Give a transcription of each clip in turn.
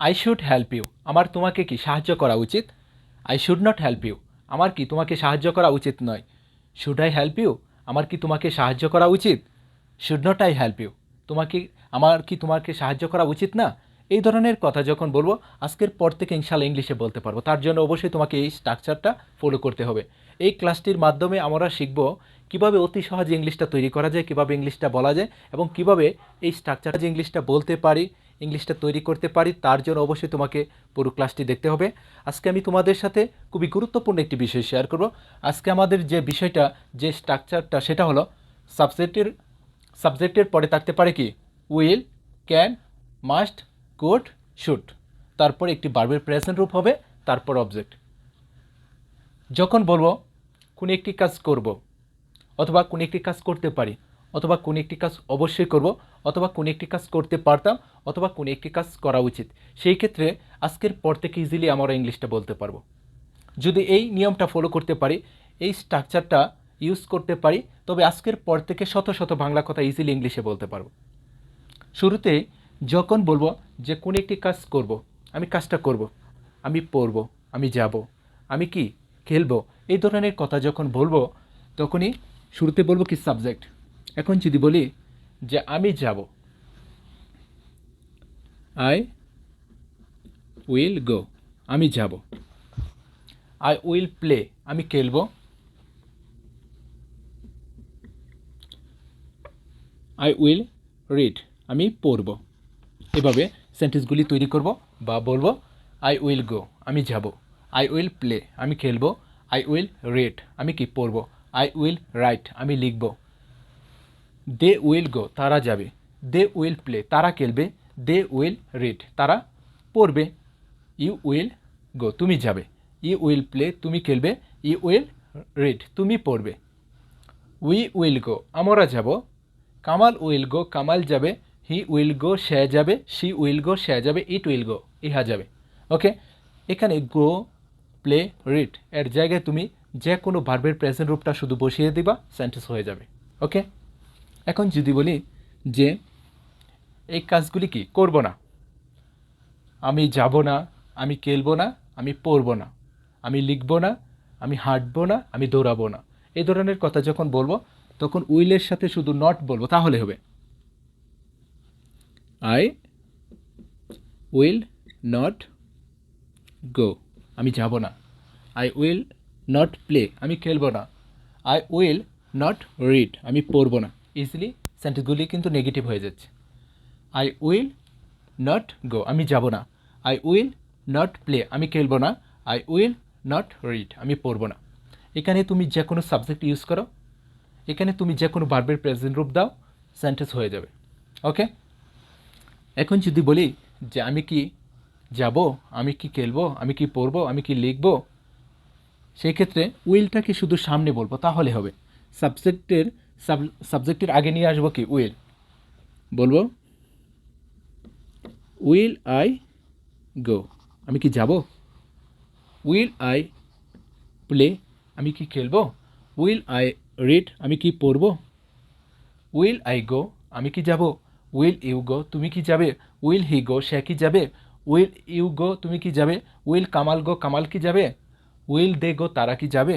I should help you, আমার তোমাকে কি সাহায্য করা উচিত। I should not help you, আমার কি তোমাকে সাহায্য করা উচিত নয়। শুড আই হেল্প ইউ, আমার কি তোমাকে সাহায্য করা উচিত। Should not I help you, তোমাকে আমার কি তোমাকে সাহায্য করা উচিত না। এই ধরনের কথা যখন বলবো আজকের পর থেকে ইনশাল্লাহ ইংলিশে বলতে পারবো। তার জন্য অবশ্যই তোমাকে এই স্ট্রাকচারটা ফলো করতে হবে। এই ক্লাসটির মাধ্যমে আমরা শিখব কীভাবে অতি সহজে ইংলিশটা তৈরি করা যায়, কীভাবে ইংলিশটা বলা যায় এবং কীভাবে এই স্ট্রাকচারে যে ইংলিশটা বলতে পারি, ইংলিশটা তৈরি করতে পারি। তার জন্য অবশ্যই তোমাকে পুরো ক্লাসটি দেখতে হবে। আজকে আমি তোমাদের সাথে খুবই গুরুত্বপূর্ণ একটি বিষয় শেয়ার করব। আজকে আমাদের যে বিষয়টা, যে স্ট্রাকচারটা, সেটা হলো সাবজেক্টের পরে থাকতে পারে কি will, can, must, could, should, তারপর একটি ভার্বের প্রেজেন্ট রূপ হবে, তারপর অবজেক্ট। যখন বলবো কোনো একটি কাজ করব, অথবা কোনো একটি কাজ করতে পারি, অথবা কোনো একটি কাজ অবশ্যই করব, অথবা কোনো একটি কাজ করতে পারতাম, অথবা কোনো একটি কাজ করা উচিত, সেই ক্ষেত্রে আজকের পর থেকে ইজিলি আমরা ইংলিশটা বলতে পারবো। যদি এই নিয়মটা ফলো করতে পারি, এই স্ট্রাকচারটা ইউজ করতে পারি, তবে আজকের পর থেকে শত শত বাংলা কথা ইজিলি ইংলিশে বলতে পারবো। শুরুতে যখন বলবো যে কোনো একটি কাজ করব, আমি কাজটা করব, আমি পড়ব, আমি যাব, আমি কি খেলবো, এই ধরনের কথা যখন বলবো তখনই শুরুতে বলবো কি সাবজেক্ট। এখন যদি বলি যে আমি যাব, আই উইল গো, আমি যাব। আই উইল প্লে, আমি খেলবো। আই উইল রিড, আমি পড়ব। এভাবে সেন্টেন্সগুলি তৈরি করব বা বলবো আই উইল গো, আমি যাব। আই উইল প্লে, আমি খেলবো। আই উইল রিড, আমি কি পড়ব। আই উইল রাইট, আমি লিখব। দে উইল গো, তারা যাবে। দে উইল প্লে, তারা খেলবে। দে উইল রিড, তারা পড়বে। ইউ উইল গো, তুমি যাবে। ইউ উইল প্লে, তুমি খেলবে। ইউ উইল রিড, তুমি পড়বে। উই উইল গো, আমরা যাব। কামাল উইল গো, কামাল যাবে। হি উইল গো, সে যাবে। শি উইল গো, সে যাবে। ইট উইল গো, ইহা যাবে। ওকে, এখানে গো, প্লে, রিড এর জায়গায় তুমি যে কোনো ভার্বের প্রেজেন্ট রূপটা শুধু বসিয়ে দিবা, সেন্টেন্স হয়ে যাবে। ওকে, এখন যদি বলি যে এই কাজগুলি কি করব না, আমি যাব না, আমি খেলবো না, আমি পড়বো না, আমি লিখবো না, আমি হাঁটবো না, আমি দৌড়াবো না, এই ধরনের কথা যখন বলবো তখন উইলের সাথে শুধু নট বলবো, তাহলে হবে আই উইল নট গো, আমি যাব না। আই উইল নট প্লে, আমি খেলবো না। আই উইল নট রিড, আমি পড়বো না। ইজিলি সেন্টেন্সগুলি কিন্তু নেগেটিভ হয়ে যাচ্ছে। আই উইল নট গো, আমি যাব না। আই উইল নট প্লে, আমি খেলবো না। আই উইল নট রিড, আমি পড়বো না। এখানে তুমি যে কোনো সাবজেক্ট ইউজ করো, এখানে তুমি যে কোনো ভার্বের প্রেজেন্ট রূপ দাও, সেন্টেন্স হয়ে যাবে। ওকে, এখন যদি বলি যে আমি কি যাব, আমি কি খেলবো, আমি কি পড়বো, আমি কি লিখবো, সেই ক্ষেত্রে উইলটাকে শুধু সামনে বলবো, তাহলে হবে। সাবজেক্টের আগে নিয়ে আসবো কি উইল, বলবো উইল আই গো, আমি কি যাব। উইল আই প্লে, আমি কি খেলবো। উইল আই রিড, আমি কি পড়বো। উইল আই গো, আমি কি যাব। উইল ইউ গো, তুমি কি যাবে। উইল হি গো, সে কি যাবে। উইল ইউ গো, তুমি কি যাবে। উইল কামাল গো, কামাল কি যাবে। উইল দে গো, তারা কি যাবে।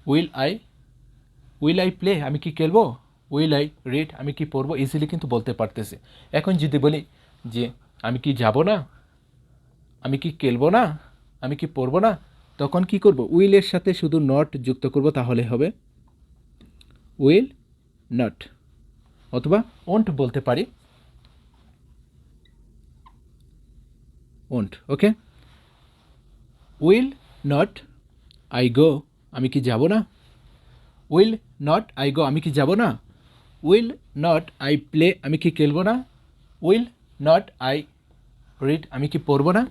উইল আই প্লে, আমি কি খেলবো। উইল আই রিড, আমি কি পড়বো। ইজিলি কিন্তু বলতে পারতেছে। এখন যদি বলি যে আমি কি যাব না, আমি কি খেলবো না, আমি কি পড়বো না, তখন কি করব, উইলের সাথে শুধু নট যুক্ত করব, তাহলে হবে উইল নট, অথবা ওন্ট বলতে পারি, won't. Okay, will not I go, আমি কি যাব না। উইল নট আই গো, আমি কি যাব না। উইল নট আই প্লে, আমি কি খেলবো না। উইল নট আই রিড, আমি কি পড়বো না।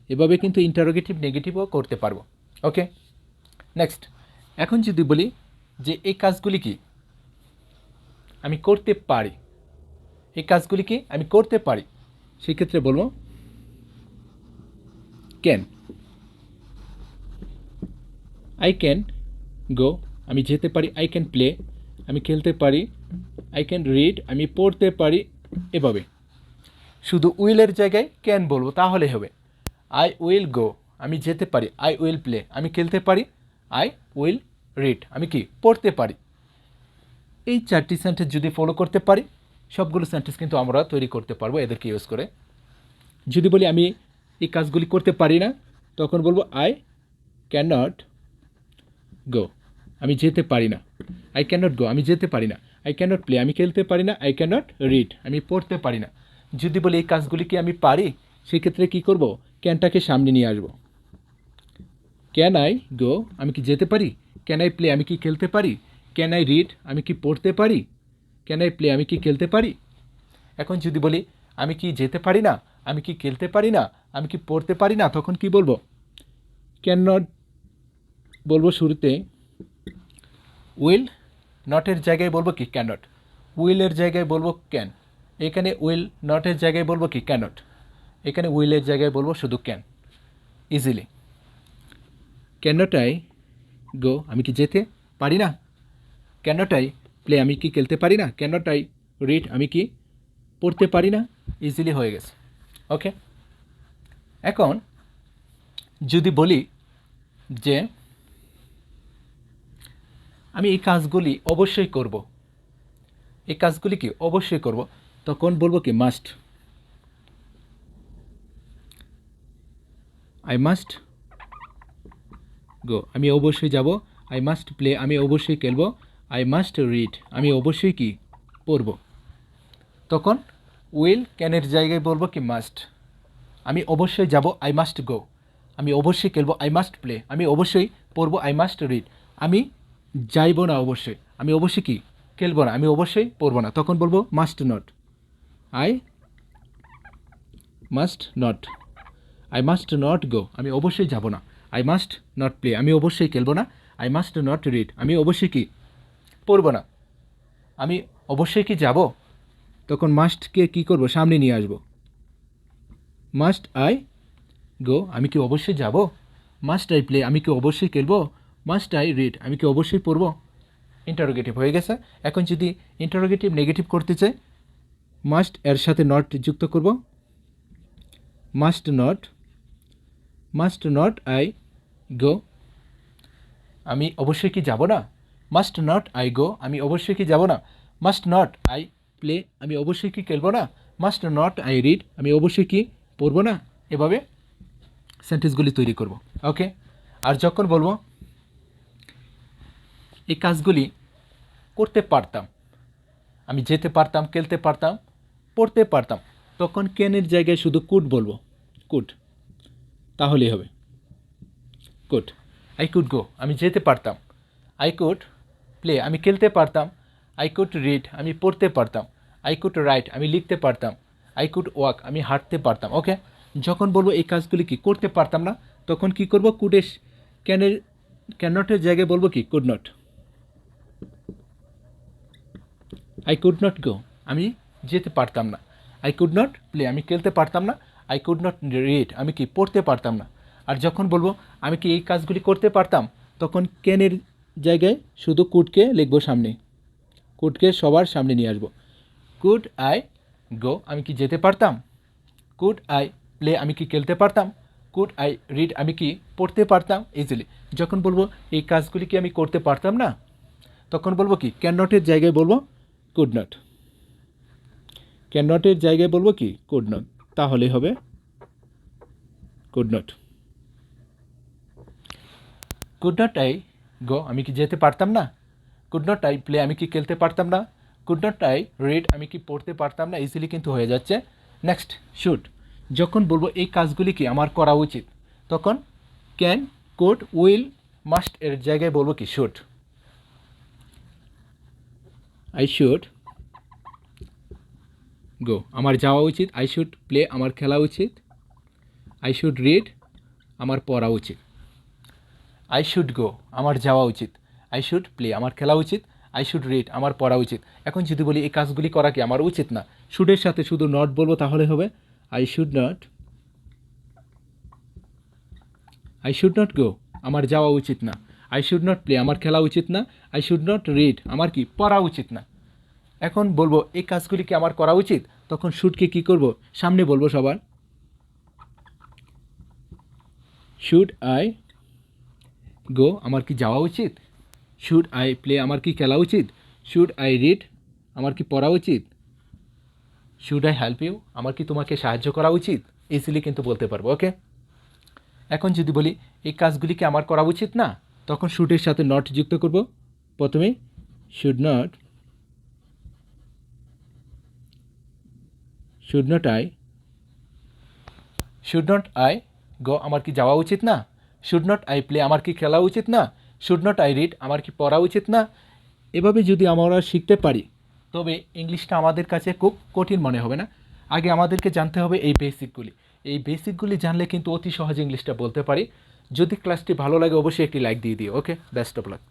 এভাবে কিন্তু ইন্টারোগেটিভ নেগেটিভও করতে পারবো। ওকে, নেক্সট, এখন যদি বলি যে এই কাজগুলি কি আমি করতে পারি, এই কাজগুলি কি আমি করতে পারি, সেক্ষেত্রে বলবো ক্যান। আই ক্যান গো, আমি যেতে পারি। আই ক্যান প্লে, আমি খেলতে পারি। আই ক্যান রিড, আমি পড়তে পারি। এভাবে শুধু উইলের জায়গায় ক্যান বলবো তাহলে হবে। আই উইল গো, আমি যেতে পারি। আই উইল প্লে, আমি খেলতে পারি। আই উইল রিড, আমি কি পড়তে পারি। এই 4টি সেন্টেন্স যদি ফলো করতে পারি, সবগুলো সেন্টেন্স কিন্তু আমরা তৈরি করতে পারবো এদেরকে ইউজ করে। যদি বলি আমি এই কাজগুলি করতে পারি না, তখন বলবো আই ক্যান নট গো, আমি যেতে পারি না। আই ক্যান নট গো, আমি যেতে পারি না। আই ক্যান নট প্লে, আমি খেলতে পারি না। আই ক্যান নট রিড, আমি পড়তে পারি না। যদি বলি এই কাজগুলি কি আমি পারি, সেক্ষেত্রে কী করব, ক্যানটাকে সামনে নিয়ে আসবো। ক্যান আই গো, আমি কি যেতে পারি। ক্যান আই প্লে, আমি কি খেলতে পারি। ক্যান আই রিড, আমি কি পড়তে পারি। ক্যান আই প্লে, আমি কি খেলতে পারি। এখন যদি বলি আমি কি যেতে পারি না, আমি কি খেলতে পারি না, আমি কি পড়তে পারি না, তখন কি বলবো, ক্যান নট বলবো শুরুতে। উইল নটের জায়গায় বলবো কি ক্যান নট। উইলের জায়গায় বলবো ক্যান। এখানে উইল নটের জায়গায় বলবো কি ক্যান নট। এখানে উইলের জায়গায় বলবো শুধু can. Easily can not I go, আমি কি যেতে পারি না। ক্যান নট আই প্লে, আমি কি খেলতে পারি না। ক্যান নট আই রিড, আমি কি পড়তে পারি না। ইজিলি হয়ে গেছে। ওকে, এখন যদি বলি যে আমি এই কাজগুলি অবশ্যই করব, এই কাজগুলি কি অবশ্যই করব, তখন বলবো কি মাস্ট। আই মাস্ট গো, আমি অবশ্যই যাব। আই মাস্ট প্লে, আমি অবশ্যই খেলবো। আই মাস্ট রিড, আমি অবশ্যই কি পড়ব। তখন উইল ক্যানের জায়গায় বলবো কি মাস্ট। আমি অবশ্যই যাব, আই মাস্ট গো। আমি অবশ্যই খেলবো, আই মাস্ট প্লে। আমি অবশ্যই পড়বো, আই মাস্ট রিড। আমি যাইব না অবশ্যই, আমি অবশ্যই কি খেলবো না, আমি অবশ্যই পড়বো না, তখন বলবো must not. I must not, I must not go, আমি অবশ্যই যাব না। আই মাস্ট নট প্লে, আমি অবশ্যই খেলবো না। আই মাস্ট নট রিড, আমি অবশ্যই কি পড়বো না। আমি অবশ্যই কি যাব, তখন মাস্টকে কী করব, সামনে নিয়ে আসবো। মাস্ট আই গো, আমি কি অবশ্যই যাব। মাস্ট আই প্লে, আমি কি অবশ্যই খেলবো। মাস্ট আই রিড, আমি কি অবশ্যই পড়বো। ইন্টারোগেটিভ হয়ে গেছে। এখন যদি ইন্টারোগেটিভ নেগেটিভ করতে চাই, মাস্ট এর সাথে নট যুক্ত করব। মাস্ট নট আই গো, আমি অবশ্যই কি যাব না। মাস্ট নট আই গো, আমি অবশ্যই কি যাব না। মাস্ট নট আই প্লে, আমি অবশ্যই কি খেলবো না। মাস্ট নট আই রিড, আমি অবশ্যই কি পড়বো না। এভাবে সেন্টেন্সগুলি তৈরি করব। ওকে, আর যখন বলবো এই কাজগুলি করতে পারতাম, আমি যেতে পারতাম, খেলতে পারতাম, পড়তে পারতাম, তখন ক্যানের জায়গায় শুধু কুড বলবো। কুড, তাহলেই হবে। কুড, আই কুড গো, আমি যেতে পারতাম। আই কুড প্লে, আমি খেলতে পারতাম। আই কুড রিড, আমি পড়তে পারতাম। আই কুড রাইট, আমি লিখতে পারতাম। আই কুড ওয়াক, আমি হাঁটতে পারতাম। ওকে, যখন বলবো এই কাজগুলি কি করতে পারতাম না, তখন কি করব, কুডের ক্যান নটের জায়গায় বলবো কি could not. I could not go, আমি যেতে পারতাম না। আই কুড নট প্লে, আমি খেলতে পারতাম না। আই কুড নট রিড, আমি কি পড়তে পারতাম না। আর যখন বলবো আমি কি এই কাজগুলি করতে পারতাম, তখন ক্যানের জায়গায় শুধু কুডকে লিখবো সামনে। কুডকে সবার সামনে নিয়ে আসবো। কুড আই গো, আমি কি যেতে পারতাম। কুড আই প্লে, আমি কি খেলতে পারতাম। কুড আই রিড, আমি কি পড়তে পারতাম। ইজিলি যখন বলবো এই কাজগুলি কি আমি করতে পারতাম না, তখন বলবো কি ক্যান নটের জায়গায় বলবো কুড নট। ক্যান নটের জায়গায় বলবো কি কুড নট, তাহলেই হবে could not. Could not I go, আমি কি যেতে পারতাম না। কুড নট আই প্লে, আমি কি খেলতে পারতাম না। কুড নট আই রিড, আমি কি পড়তে পারতাম না। ইজিলি কিন্তু হয়ে যাচ্ছে। নেক্সট শুড, যখন বলবো এই কাজগুলি কি আমার করা উচিত, তখন ক্যান, কুড, উইল, মাস্ট এর জায়গায় বলবো কি শুড। আই শুড গো, আমার যাওয়া উচিত। আই শুড প্লে, আমার খেলা উচিত। আই শুড রিড, আমার পড়া উচিত। আই শুড গো, আমার যাওয়া উচিত। আই শুড প্লে, আমার খেলা উচিত। আই শুড রিড, আমার পড়া উচিত। এখন যদি বলি এই কাজগুলি করা কি আমার উচিত না, শুডের সাথে শুধু নট বলবো, তাহলে হবে আই শুড নট গো, আমার যাওয়া উচিত না। আই শুড নট প্লে, আমার খেলা উচিত না। আই শুড নট রিড, আমার কি পড়া উচিত না। এখন বলবো এই কাজগুলি কি আমার করা উচিত, তখন শুডকে কী করব, সামনে বলবো সবার। শুড আই গো, আমার কি যাওয়া উচিত? শুড আই প্লে, আমার কি খেলা উচিত? শুড আই রিড, আমার কি পড়া উচিত? শুড আই হেল্প ইউ, আমার কি তোমাকে সাহায্য করা উচিত? ইজিলি কিন্তু বলতে পারবো। ওকে, এখন যদি বলি এই কাজগুলি কি আমার করা উচিত না, তখন শুডের সাথে নট যুক্ত করব। প্রথমে শুড নট আই গো, আমার কি যাওয়া উচিত না? শুড নট আই প্লে, আমার কি খেলা উচিত না? শুড নট আই রিড, আমার কি পড়া উচিত না? এভাবে যদি আমরা শিখতে পারি তবে ইংলিশটা আমাদের কাছে খুব কঠিন মনে হবে না। আগে আমাদেরকে জানতে হবে এই বেসিকগুলি। এই বেসিকগুলি জানলে কিন্তু অতি সহজে ইংলিশটা বলতে পারি। যদি ক্লাসটি ভালো লাগে অবশ্যই একটি লাইক দিয়ে দিও। ওকে, বেস্ট অফ লাক।